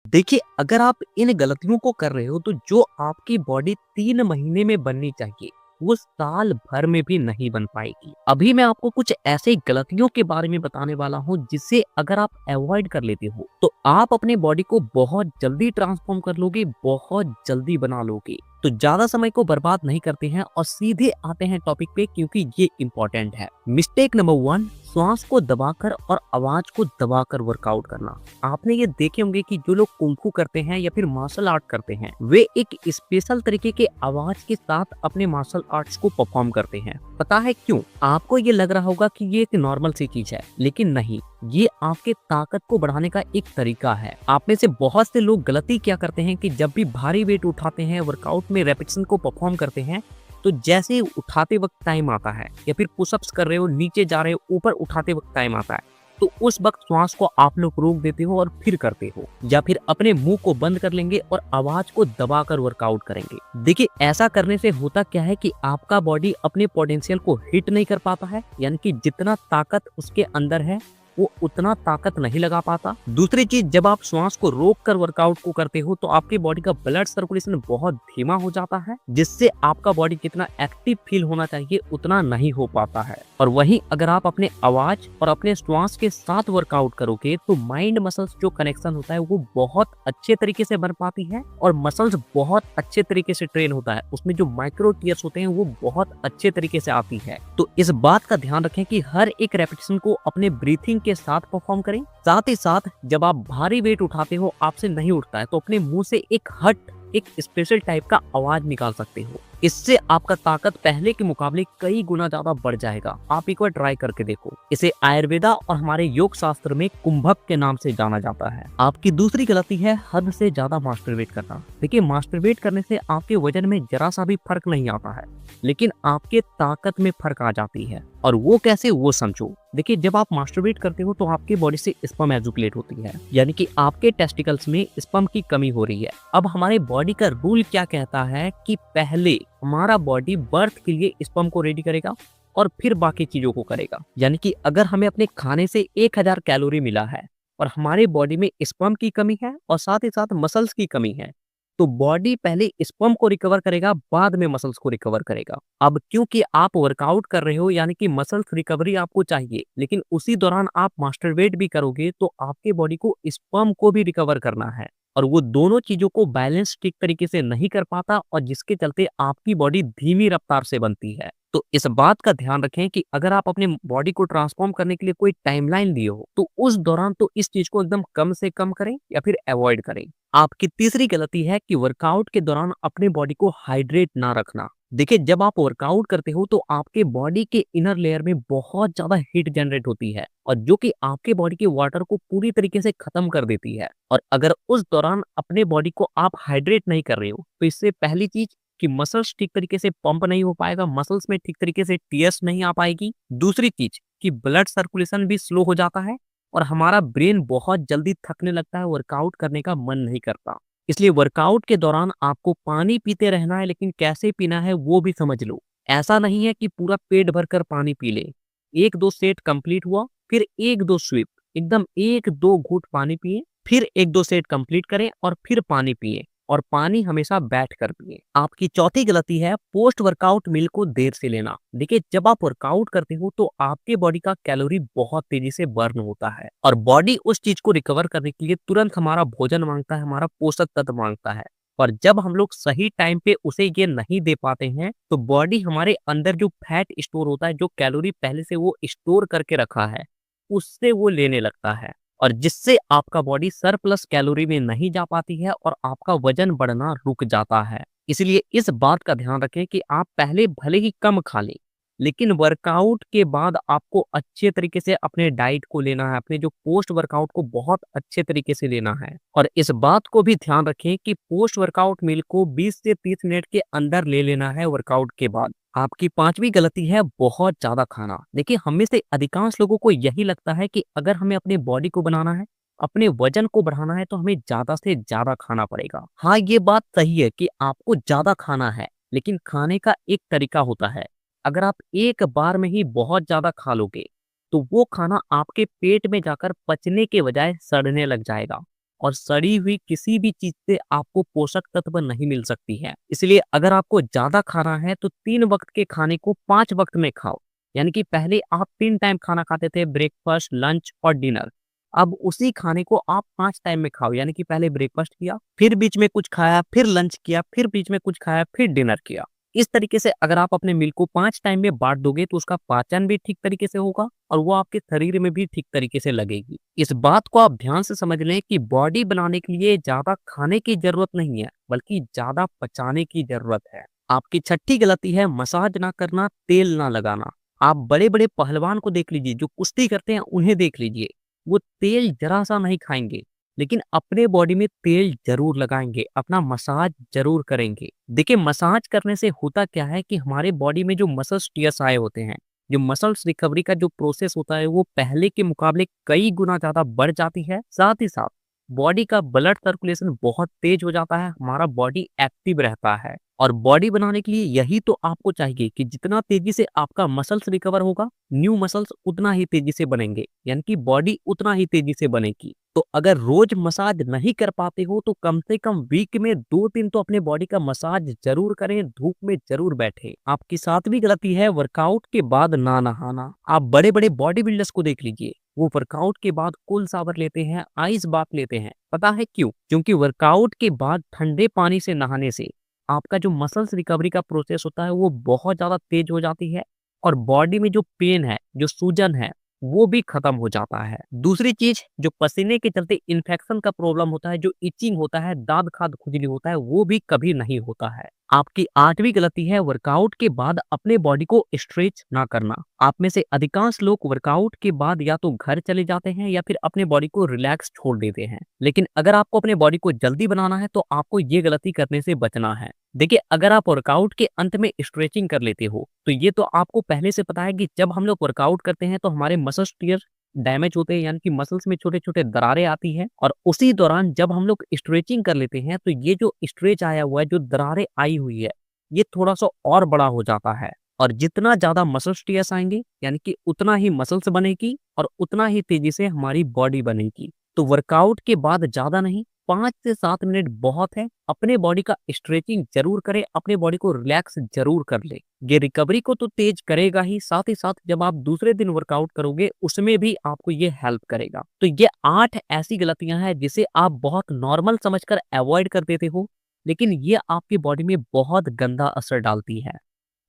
देखिए, अगर आप इन गलतियों को कर रहे हो तो जो आपकी बॉडी 3 महीने में बननी चाहिए, वो साल भर में भी नहीं बन पाएगी। अभी मैं आपको कुछ ऐसे गलतियों के बारे में बताने वाला हूँ जिसे अगर आप अवॉइड कर लेते हो, तो आप अपने बॉडी को बहुत जल्दी ट्रांसफॉर्म कर लोगे, बहुत जल्दी बना लोगे। तो ज़्यादा समय को बर्बाद नहीं करते हैं और सीधे आते हैं टॉपिक पे क्योंकि ये इम्पोर्टेंट है। मिस्टेक नंबर 1, श्वास को दबाकर और आवाज को दबाकर वर्कआउट करना। आपने ये देखे होंगे कि जो लोग कुंफू करते हैं या फिर मार्शल आर्ट करते हैं, वे एक स्पेशल तरीके के आवाज के साथ अपने मार्शल आर्ट्स को परफॉर्म करते हैं। पता है क्यों? आपको ये लग रहा होगा कि ये एक नॉर्मल सी चीज है, लेकिन नहीं, ये आपके ताकत को बढ़ाने का एक तरीका है। आप में से बहुत से लोग गलती क्या करते हैं कि जब भी भारी वेट उठाते हैं, वर्कआउट में रेपिटेशन को परफॉर्म करते हैं, तो जैसे ही उठाते वक्त टाइम आता है या फिर पुशअप्स कर रहे हो, नीचे जा रहे हो, ऊपर उठाते वक्त टाइम आता है, तो उस वक्त श्वास को आप लोग रोक देते हो और फिर करते हो, या फिर अपने मुंह को बंद कर लेंगे और आवाज को दबाकर वर्कआउट करेंगे। देखिए, ऐसा करने से होता क्या है कि आपका बॉडी अपने पोटेंशियल को हिट नहीं कर पाता है, यानी कि जितना ताकत उसके अंदर है वो उतना ताकत नहीं लगा पाता। दूसरी चीज, जब आप श्वास को रोक कर वर्कआउट को करते हो तो आपकी बॉडी का ब्लड सर्कुलेशन बहुत धीमा हो जाता है, जिससे आपका बॉडी जितना एक्टिव फील होना चाहिए उतना नहीं हो पाता है। और वहीं अगर आप अपने आवाज और अपने श्वास के साथ वर्कआउट करोगे तो माइंड मसल्स जो कनेक्शन होता है वो बहुत अच्छे तरीके से बन पाती है और मसल्स बहुत अच्छे तरीके से ट्रेन होता है। उसमें जो माइक्रो टीयर्स होते हैं वो बहुत अच्छे तरीके से आती है। तो इस बात का ध्यान रखें कि हर एक रेपिटेशन को अपने ब्रीथिंग के साथ परफॉर्म करें। साथ ही साथ जब आप भारी वेट उठाते हो, आपसे नहीं उठता है, तो अपने मुंह से एक स्पेशल टाइप का आवाज निकाल सकते हो। इससे आपका ताकत पहले के मुकाबले कई गुना ज्यादा बढ़ जाएगा। आप एक बार ट्राई करके देखो। इसे आयुर्वेदा और हमारे योग शास्त्र में कुंभक के नाम से जाना जाता है। आपकी दूसरी गलती है हद से ज्यादा मास्टरबेट करना। देखिए, मास्टरबेट करने से आपके वजन में जरा सा भी फर्क नहीं आता है, लेकिन आपके ताकत में फर्क आ जाती है। और वो कैसे, वो समझो। देखिए, जब आप मास्टरबेट करते हो तो आपके बॉडी से स्पर्म एजुकेट होती है, यानी कि आपके टेस्टिकल्स में स्पर्म की कमी हो रही है। अब हमारे बॉडी का रूल क्या कहता है कि पहले हमारा बॉडी बर्थ के लिए स्पर्म को रेडी करेगा और फिर बाकी चीजों को करेगा। यानी कि अगर हमें अपने खाने से 1000 कैलोरी मिला है और हमारे बॉडी में स्पर्म की कमी है और साथ ही साथ मसल्स की कमी है, तो बॉडी पहले स्पर्म को रिकवर करेगा, बाद में मसल्स को रिकवर करेगा। अब क्योंकि आप वर्कआउट कर रहे हो, यानी कि मसल्स रिकवरी आपको चाहिए, लेकिन उसी दौरान आप मास्टरबेट भी करोगे तो आपके बॉडी को स्पर्म को भी रिकवर करना है और वो दोनों चीजों को बैलेंस ठीक तरीके से नहीं कर पाता और जिसके चलते आपकी बॉडी धीमी रफ्तार से बनती है। तो इस बात का ध्यान रखें कि अगर आप अपने बॉडी को ट्रांसफॉर्म करने के लिए कोई टाइमलाइन लिए हो तो उस दौरान तो इस चीज को एकदम कम से कम करें या फिर अवॉइड करें। आपकी तीसरी गलती है कि वर्कआउट के दौरान अपने बॉडी को हाइड्रेट ना रखना। देखिए, जब आप वर्कआउट करते हो तो आपके बॉडी के इनर लेयर में बहुत ज्यादा हीट जनरेट होती है और जो कि आपके बॉडी के वाटर को पूरी तरीके से खत्म कर देती है। और अगर उस दौरान अपने बॉडी को आप हाइड्रेट नहीं कर रहे हो तो इससे पहली चीज कि मसल्स ठीक तरीके से पंप नहीं हो पाएगा, मसल्स में ठीक तरीके से टीयर्स नहीं आ पाएगी। दूसरी चीज कि ब्लड सर्कुलेशन भी स्लो हो जाता है और हमारा ब्रेन बहुत जल्दी थकने लगता है, वर्कआउट करने का मन नहीं करता। इसलिए वर्कआउट के दौरान आपको पानी पीते रहना है, लेकिन कैसे पीना है वो भी समझ लो। ऐसा नहीं है कि पूरा पेट भरकर पानी पी ले। 1-2 सेट कंप्लीट हुआ, फिर 1-2 स्विप, एकदम 1-2 घूंट पानी पिए, फिर 1-2 सेट कंप्लीट करें और फिर पानी पिए और पानी हमेशा बैठ कर पिए। आपकी चौथी गलती है पोस्ट वर्कआउट मील को देर से लेना। देखिए, जब आप वर्कआउट करते हो तो आपके बॉडी का कैलोरी बहुत तेजी से बर्न होता है और बॉडी उस चीज को रिकवर करने के लिए तुरंत हमारा भोजन मांगता है, हमारा पोषक तत्व मांगता है। और जब हम लोग सही टाइम पे उसे ये नहीं दे पाते हैं तो बॉडी हमारे अंदर जो फैट स्टोर होता है, जो कैलोरी पहले से वो स्टोर करके रखा है, उससे वो लेने लगता है और जिससे आपका बॉडी सरप्लस कैलोरी में नहीं जा पाती है और आपका वजन बढ़ना रुक जाता है। इसलिए इस बात का ध्यान रखें कि आप पहले भले ही कम खा लें, लेकिन वर्कआउट के बाद आपको अच्छे तरीके से अपने डाइट को लेना है, अपने जो पोस्ट वर्कआउट को बहुत अच्छे तरीके से लेना है। और इस बात को भी ध्यान रखें कि पोस्ट वर्कआउट मील को 20 से 30 मिनट के अंदर ले लेना है वर्कआउट के बाद। आपकी पांचवी गलती है बहुत ज्यादा खाना। देखिए, हम में से अधिकांश लोगों को यही लगता है कि अगर हमें अपने बॉडी को बनाना है, अपने वजन को बढ़ाना है, तो हमें ज्यादा से ज्यादा खाना पड़ेगा। हाँ, ये बात सही है कि आपको ज्यादा खाना है, लेकिन खाने का एक तरीका होता है। अगर आप एक बार में ही बहुत ज्यादा खा लोगे तो वो खाना आपके पेट में जाकर पचने के बजाय सड़ने लग जाएगा और सड़ी हुई किसी भी चीज से आपको पोषक तत्व नहीं मिल सकती है। इसलिए अगर आपको ज्यादा खाना है तो 3 वक्त के खाने को 5 वक्त में खाओ। यानी कि पहले आप 3 टाइम खाना खाते थे, ब्रेकफास्ट, लंच और डिनर। अब उसी खाने को आप 5 टाइम में खाओ, यानी कि पहले ब्रेकफास्ट किया, फिर बीच में कुछ खाया, फिर लंच किया, फिर बीच में कुछ खाया, फिर डिनर किया। इस तरीके से अगर आप अपने मील को 5 टाइम में बाँट दोगे तो उसका पाचन भी ठीक तरीके से होगा और वो आपके शरीर में भी ठीक तरीके से लगेगी। इस बात को आप ध्यान से समझ लें कि बॉडी बनाने के लिए ज़्यादा खाने की ज़रूरत नहीं है, बल्कि ज़्यादा पचाने की ज़रूरत है। आपकी छठी गलती है मसाज ना करना, तेल ना लगाना। आप बड़े-बड़े पहलवान को देख लीजिए, जो कुश्ती करते हैं उन्हें देख लीजिए। वो तेल ज़रा-सा नहीं खाएँगे, लेकिन अपने बॉडी में तेल ज़रूर लगाएँगे, अपना मसाज ज़रूर करेंगे। देखिए मसाज करने से होता क्या है कि हमारे बॉडी में जो मसल्स टियर्स आए होते हैं, जो मसल्स रिकवरी का जो प्रोसेस होता है वो पहले के मुकाबले कई गुना ज़्यादा बढ़ जाती है। साथ ही साथ बॉडी का ब्लड सर्कुलेशन बहुत तेज हो जाता है, हमारा बॉडी एक्टिव रहता है। और बॉडी बनाने के लिए यही तो आपको चाहिए कि जितना तेजी से आपका मसल्स रिकवर होगा, न्यू मसल्स उतना ही तेजी से बनेंगे, यानी कि बॉडी उतना ही तेजी से बनेगी। तो अगर रोज मसाज नहीं कर पाते हो तो कम से कम वीक में 2 दिन तो अपने बॉडी का मसाज जरूर करें, धूप में जरूर बैठे। आपकी 7वीं गलती है वर्कआउट के बाद ना नहाना। आप बड़े बड़े बॉडी बिल्डर्स को देख लीजिए, वो वर्कआउट के बाद कूल शावर लेते हैं, आइस बाथ लेते हैं। पता है क्यों? क्योंकि वर्कआउट के बाद ठंडे पानी से नहाने से आपका जो मसल्स रिकवरी का प्रोसेस होता है वो बहुत ज़्यादा तेज हो जाती है और बॉडी में जो पेन है, जो सूजन है, वो भी खत्म हो जाता है। दूसरी चीज़, जो पसीने के चलते इन्फेक्शन का प्रॉब्लम होता है, जो इचिंग होता है, दाद खाद खुजली होता है, वो भी कभी नहीं होता है। आपकी 8वीं गलती है वर्कआउट के बाद अपने बॉडी को स्ट्रेच ना करना। आप में से अधिकांश लोग वर्कआउट के बाद या तो घर चले जाते हैं या फिर अपने बॉडी को रिलैक्स छोड़ देते हैं। लेकिन अगर आपको अपने बॉडी को जल्दी बनाना है तो आपको ये गलती करने से बचना है। देखिए अगर आप वर्कआउट के अंत में स्ट्रेचिंग कर लेते हो तो ये तो आपको पहले से पता है कि जब हम लोग वर्कआउट करते हैं तो हमारे मसल्स टियर डैमेज होते हैं, यानी कि मसल्स में छोटे छोटे दरारें आती हैं और उसी दौरान जब हम लोग स्ट्रेचिंग कर लेते हैं तो ये जो स्ट्रेच आया हुआ है, जो दरारें आई हुई है, ये थोड़ा सा और बड़ा हो जाता है। और जितना ज्यादा मसल्स टियर्स आएंगे यानी कि उतना ही मसल्स बनेगी और उतना ही तेजी से हमारी बॉडी बनेगी। तो वर्कआउट के बाद ज्यादा नहीं, 5 से 7 मिनट बहुत है। अपने बॉडी का स्ट्रेचिंग जरूर करें, अपने बॉडी को रिलैक्स जरूर कर ले। ये रिकवरी को तो तेज करेगा ही साथ जब आप दूसरे दिन वर्कआउट करोगे उसमें भी आपको ये हेल्प करेगा। तो ये 8 ऐसी गलतियां हैं जिसे आप बहुत नॉर्मल समझकर अवॉइड कर देते हो, लेकिन ये आपकी बॉडी में बहुत गंदा असर डालती है।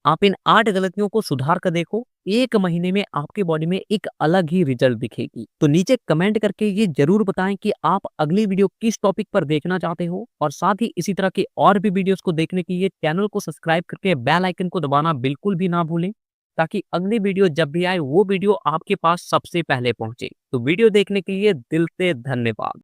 आप इन 8 गलतियों को सुधार कर देखो, 1 महीने में आपकी बॉडी में एक अलग ही रिजल्ट दिखेगी। तो नीचे कमेंट करके ये जरूर बताएं कि आप अगली वीडियो किस टॉपिक पर देखना चाहते हो और साथ ही इसी तरह के और भी वीडियोस को देखने के लिए चैनल को सब्सक्राइब करके बेल आइकन को दबाना बिल्कुल भी ना भूलें, ताकि अगली वीडियो जब भी आए वो वीडियो आपके पास सबसे पहले पहुंचे। तो वीडियो देखने के लिए दिल से धन्यवाद।